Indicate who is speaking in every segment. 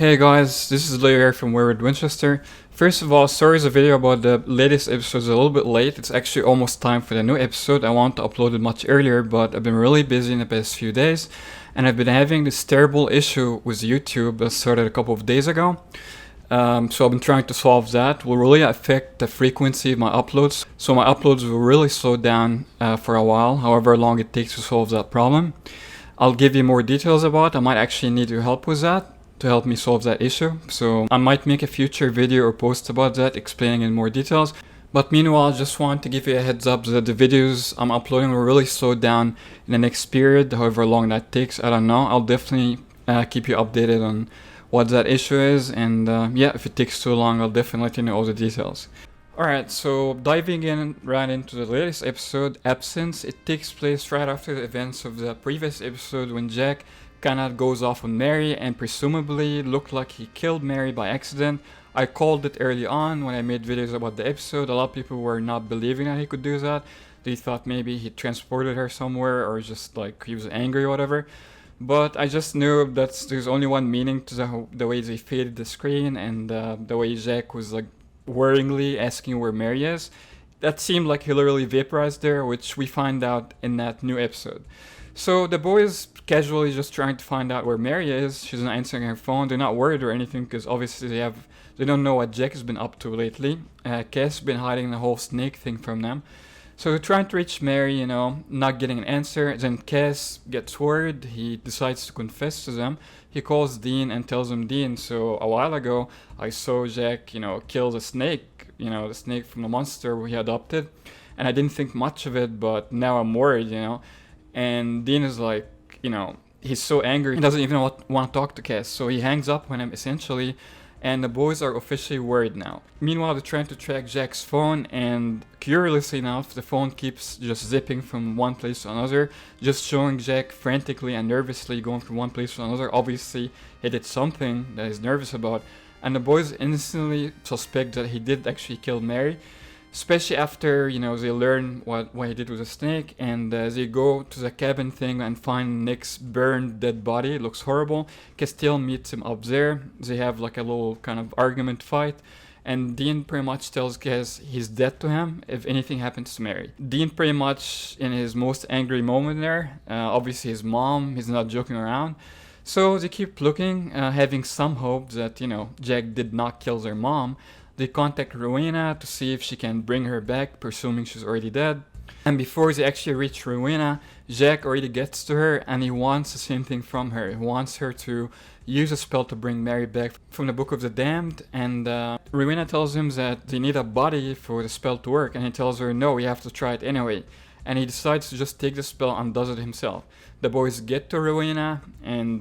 Speaker 1: Hey guys, this is Leo here from Dean Winchester. First of all, sorry the video about the latest episode is a little bit late. It's actually almost time for the new episode. I want to upload it much earlier, but I've been really busy in the past few days, and I've been having this terrible issue with YouTube that started a couple of days ago. So I've been trying to solve that. It will really affect the frequency of my uploads. So my uploads will really slow down for a while, however long it takes to solve that problem. I'll give you more details about it. I might actually need your help with that to help me solve that issue. So I might make a future video or post about that explaining in more details. But meanwhile, I just want to give you a heads up that the videos I'm uploading will really slow down in the next period, however long that takes. I don't know. I'll definitely keep you updated on what that issue is, and yeah, if it takes too long, I'll definitely let you know all the details. Alright, so diving in right into the latest episode, Absence. It takes place right after the events of the previous episode when Jack kinda goes off on Mary and presumably looked like he killed Mary by accident. I called it early on when I made videos about the episode. A lot of people were not believing that he could do that. They thought maybe he transported her somewhere or just like he was angry or whatever. But I just knew that there's only one meaning to the way they faded the screen and the way Jack was like worryingly asking where Mary is. That seemed like he literally vaporized her, which we find out in that new episode. So the boys casually just trying to find out where Mary is. She's not answering her phone. They're not worried or anything because obviously they don't know what Jack has been up to lately. Cass has been hiding the whole snake thing from them. So they're trying to reach Mary, not getting an answer. Then Cass gets worried. He decides to confess to them. He calls Dean and tells him, Dean, so a while ago I saw Jack, kill the snake, the snake from the monster he adopted. And I didn't think much of it, but now I'm worried, And Dean is like, he's so angry, he doesn't even want to talk to Cass. So he hangs up on him essentially, and the boys are officially worried now. Meanwhile, they're trying to track Jack's phone, and curiously enough, the phone keeps just zipping from one place to another, just showing Jack frantically and nervously going from one place to another. Obviously, he did something that he's nervous about, and the boys instantly suspect that he did actually kill Mary. Especially after, they learn what he did with the snake, and they go to the cabin thing and find Nick's burned dead body. It looks horrible. Castiel meets him up there. They have like a little kind of argument fight, and Dean pretty much tells Cass he's dead to him if anything happens to Mary. Dean pretty much in his most angry moment there. Obviously his mom, he's not joking around. So they keep looking, having some hope that, Jack did not kill their mom. They contact Rowena to see if she can bring her back, presuming she's already dead. And before they actually reach Rowena, Jack already gets to her and he wants the same thing from her. He wants her to use a spell to bring Mary back from the Book of the Damned. And Rowena tells him that they need a body for the spell to work. And he tells her, no, we have to try it anyway. And he decides to just take the spell and does it himself. The boys get to Rowena and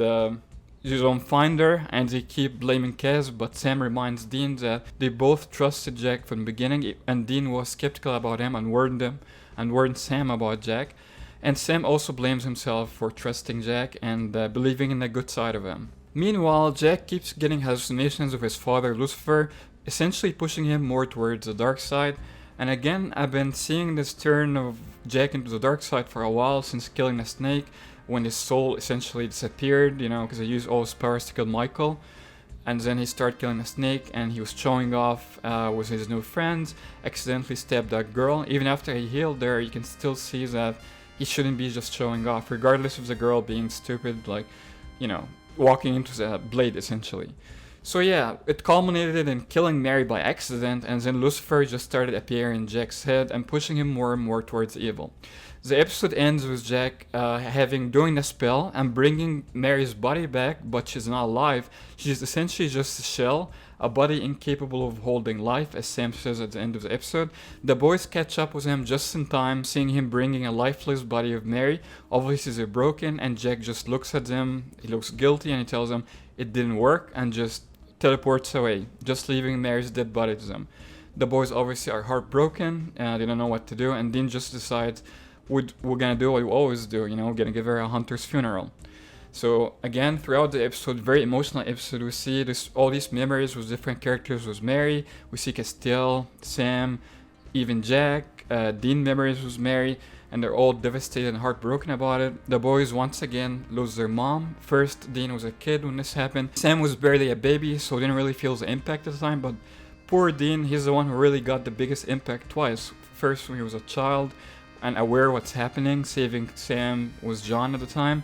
Speaker 1: they don't find her, and they keep blaming Cass, but Sam reminds Dean that they both trusted Jack from the beginning, and Dean was skeptical about him and warned Sam about Jack. And Sam also blames himself for trusting Jack and believing in the good side of him. Meanwhile, Jack keeps getting hallucinations of his father Lucifer, essentially pushing him more towards the dark side. And again, I've been seeing this turn of Jack into the dark side for a while since killing the snake, when his soul essentially disappeared, because he used all his powers to kill Michael. And then he started killing the snake, and he was showing off with his new friends, accidentally stabbed that girl. Even after he healed her, you can still see that he shouldn't be just showing off, regardless of the girl being stupid, walking into the blade essentially. So yeah, it culminated in killing Mary by accident, and then Lucifer just started appearing in Jack's head and pushing him more and more towards evil. The episode ends with Jack doing the spell and bringing Mary's body back, but she's not alive. She's essentially just a shell, a body incapable of holding life, as Sam says at the end of the episode. The boys catch up with him just in time, seeing him bringing a lifeless body of Mary. Obviously they're broken, and Jack just looks at them, he looks guilty, and he tells them it didn't work, and just teleports away, just leaving Mary's dead body to them. The boys obviously are heartbroken, they don't know what to do, and Dean just decides we're gonna do what we always do, gonna give her a hunter's funeral. So again, throughout the episode, very emotional episode, we see all these memories with different characters with Mary. We see Castiel, Sam, even Jack, Dean memories with Mary, and they're all devastated and heartbroken about it. The boys once again lose their mom. First, Dean was a kid when this happened. Sam was barely a baby, so didn't really feel the impact at the time, but poor Dean, he's the one who really got the biggest impact twice. First when he was a child and aware what's happening, saving Sam was John at the time,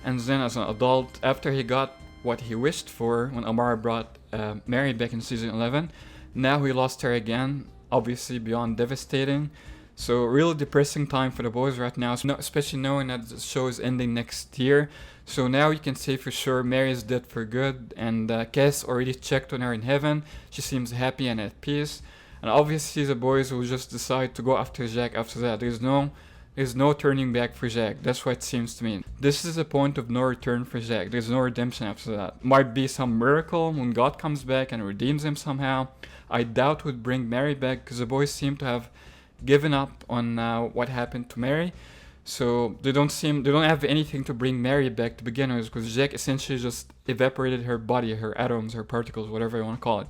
Speaker 1: and then as an adult, after he got what he wished for when Amara brought Mary back in season 11, now he lost her again, obviously beyond devastating. So really depressing time for the boys right now, especially knowing that the show is ending next year. So now you can say for sure Mary is dead for good, and Cass already checked on her in heaven. She seems happy and at peace. And obviously the boys will just decide to go after Jack after that. There's no turning back for Jack. That's what it seems to me. This is a point of no return for Jack. There's no redemption after that. Might be some miracle when God comes back and redeems him somehow. I doubt would bring Mary back, because the boys seem to have given up on what happened to Mary, so they don't have anything to bring Mary back to begin with, because Jack essentially just evaporated her body, her atoms, her particles, whatever you want to call it.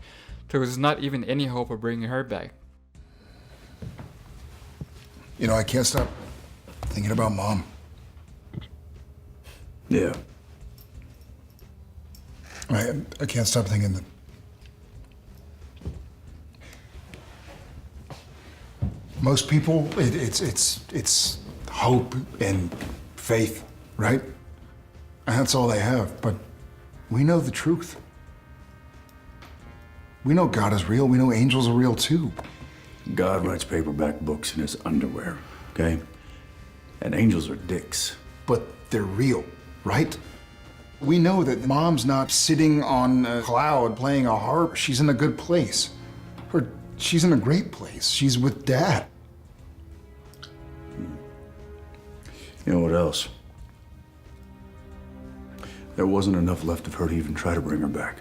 Speaker 1: There was not even any hope of bringing her back.
Speaker 2: You know, I can't stop thinking about Mom.
Speaker 3: Yeah.
Speaker 2: I can't stop thinking that most people, it's hope and faith, right? And that's all they have, but we know the truth. We know God is real, we know angels are real too.
Speaker 3: God writes paperback books in his underwear, okay? And angels are dicks.
Speaker 2: But they're real, right? We know that Mom's not sitting on a cloud playing a harp. She's in a good place. Or she's in a great place. She's with Dad.
Speaker 3: You know what else? There wasn't enough left of her to even try to bring her back.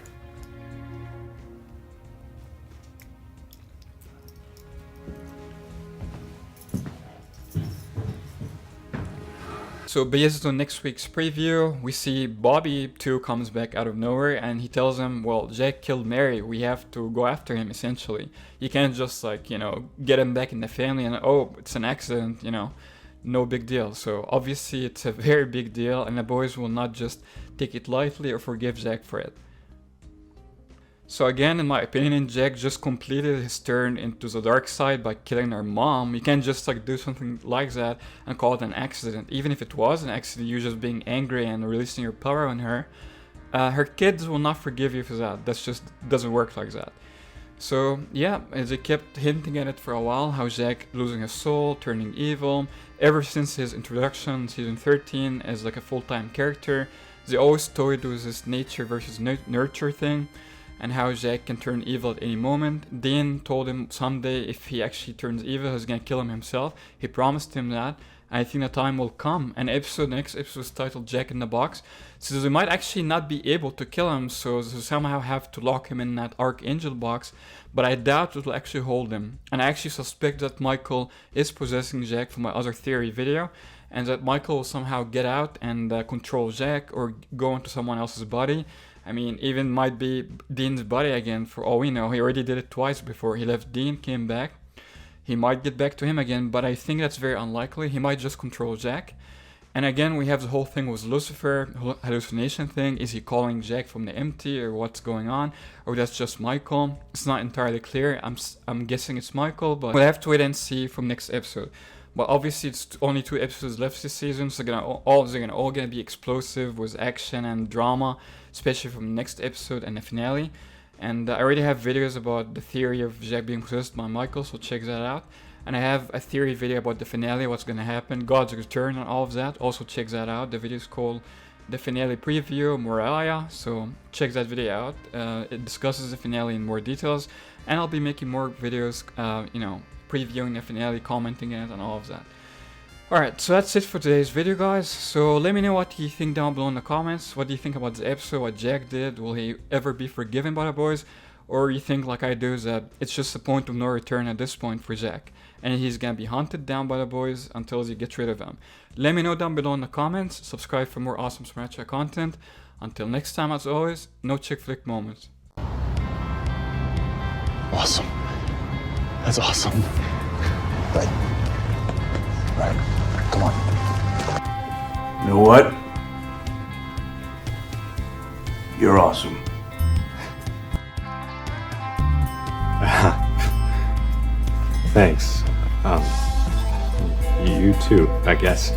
Speaker 1: So based on next week's preview, we see Bobby too comes back out of nowhere, and he tells him, well, Jack killed Mary, we have to go after him essentially. You can't just get him back in the family and oh, it's an accident, no big deal. So obviously it's a very big deal, and the boys will not just take it lightly or forgive Jack for it. So again, in my opinion, Jack just completed his turn into the dark side by killing her mom. You can't just do something like that and call it an accident. Even if it was an accident, you just being angry and releasing your power on her. Her kids will not forgive you for that. That's just doesn't work like that. So yeah, they kept hinting at it for a while, how Jack losing his soul, turning evil. Ever since his introduction, season 13, as a full-time character, they always toyed with this nature versus nurture thing, and how Jack can turn evil at any moment. Dean told him someday if he actually turns evil, he's gonna kill him himself. He promised him that. I think the time will come. And the next episode is titled Jack in the Box. So they might actually not be able to kill him, so they somehow have to lock him in that Archangel box. But I doubt it will actually hold him. And I actually suspect that Michael is possessing Jack from my other theory video, and that Michael will somehow get out and control Jack or go into someone else's body. I mean, even might be Dean's body again, for all we know. He already did it twice before. He left Dean, came back. He might get back to him again, but I think that's very unlikely. He might just control Jack. And again, we have the whole thing with Lucifer, hallucination thing. Is he calling Jack from the empty, or what's going on? Or that's just Michael? It's not entirely clear. I'm guessing it's Michael, but we'll have to wait and see from next episode. But obviously, it's only 2 episodes left this season, so they're all gonna be explosive with action and drama, especially from the next episode and the finale. And I already have videos about the theory of Jack being possessed by Michael, so check that out. And I have a theory video about the finale, what's gonna happen, God's return, and all of that. Also check that out. The video is called The Finale Preview, Moriah, so check that video out. It discusses the finale in more details, and I'll be making more videos, previewing the finale, commenting it, and all of that. Alright, so that's it for today's video, guys. So let me know what you think down below in the comments. What do you think about the episode, what Jack did? Will he ever be forgiven by the boys? Or you think, like I do, that it's just a point of no return at this point for Jack, and he's gonna be hunted down by the boys until they get rid of him? Let me know down below in the comments. Subscribe for more awesome Smash content. Until next time, as always, no chick flick moments.
Speaker 2: Awesome. That's awesome. Right. Come on.
Speaker 3: You know what? You're awesome.
Speaker 4: Thanks. You too, I guess.